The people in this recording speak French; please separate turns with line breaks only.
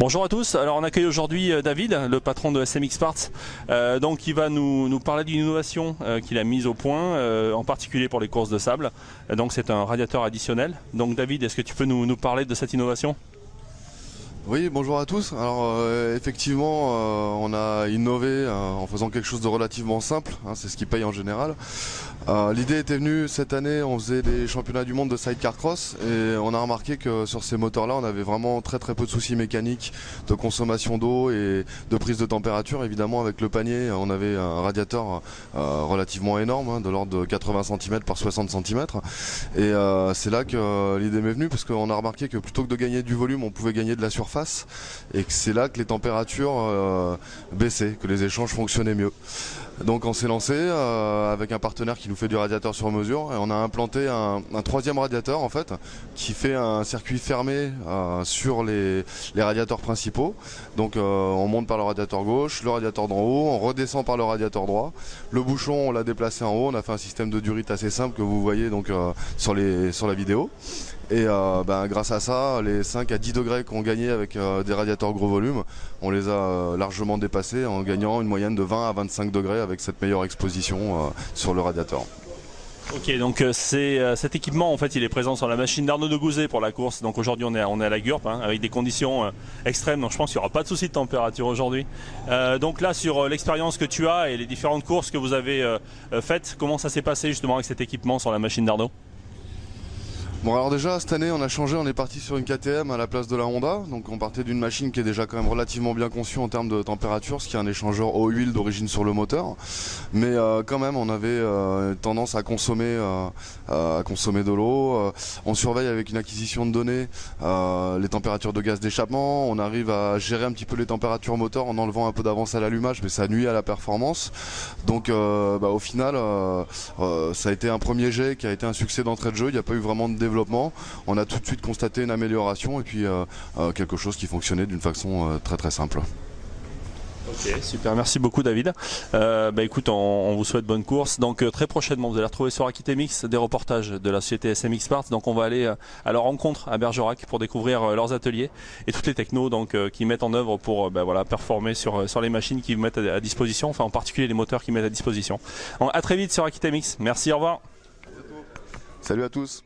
Bonjour à tous, alors on accueille aujourd'hui David, le patron de SMX Parts, donc il va nous parler d'une innovation qu'il a mise au point, en particulier pour les courses de sable. Donc c'est un radiateur additionnel. Donc David, est-ce que tu peux nous parler de cette innovation ?
Oui, bonjour à tous. Alors effectivement, on a innové en faisant quelque chose de relativement simple, c'est ce qui paye en général. L'idée était venue cette année, on faisait des championnats du monde de sidecar cross et on a remarqué que sur ces moteurs-là, on avait vraiment très peu de soucis mécaniques, de consommation d'eau et de prise de température. Évidemment, avec le panier, on avait un radiateur relativement énorme, de l'ordre de 80 cm par 60 cm. Et c'est là que l'idée m'est venue, parce qu'on a remarqué que plutôt que de gagner du volume, on pouvait gagner de la surface. Et que c'est là que les températures baissaient, que les échanges fonctionnaient mieux. Donc on s'est lancé avec un partenaire qui nous fait du radiateur sur mesure et on a implanté un troisième radiateur en fait qui fait un circuit fermé sur les radiateurs principaux. Donc on monte par le radiateur gauche, le radiateur d'en haut, on redescend par le radiateur droit. Le bouchon on l'a déplacé en haut, on a fait un système de durite assez simple que vous voyez donc sur la vidéo. Et grâce à ça, les 5 à 10 degrés qu'on gagnait avec des radiateurs gros volume, on les a largement dépassés en gagnant une moyenne de 20 à 25 degrés avec cette meilleure exposition sur le radiateur.
Ok, donc cet équipement en fait il est présent sur la machine d'Arnaud de Gouzet pour la course. Donc aujourd'hui on est à la GURP avec des conditions extrêmes, donc je pense qu'il n'y aura pas de souci de température aujourd'hui. Donc là sur l'expérience que tu as et les différentes courses que vous avez faites, comment ça s'est passé justement avec cet équipement sur la machine d'Arnaud ?
Bon, alors déjà cette année on a changé, on est parti sur une KTM à la place de la Honda. Donc on partait d'une machine qui est déjà quand même relativement bien conçue en termes de température, ce qui est un échangeur eau-huile d'origine sur le moteur. Mais quand même on avait tendance à consommer de l'eau. On surveille avec une acquisition de données les températures de gaz d'échappement. On arrive à gérer un petit peu les températures moteur en enlevant un peu d'avance à l'allumage, mais ça nuit à la performance. Donc au final ça a été un premier jet qui a été un succès d'entrée de jeu. Il n'y a pas eu vraiment de développement. On a tout de suite constaté une amélioration et puis quelque chose qui fonctionnait d'une façon très simple.
Ok, super, merci beaucoup David. Écoute, on vous souhaite bonne course. Donc très prochainement, vous allez retrouver sur AquitaMX des reportages de la société SMX Parts. Donc on va aller à leur rencontre à Bergerac pour découvrir leurs ateliers et toutes les technos qu'ils mettent en œuvre pour performer sur les machines qu'ils mettent à disposition, enfin en particulier les moteurs qu'ils mettent à disposition. A très vite sur AquitaMX. Merci, au revoir.
Salut à tous.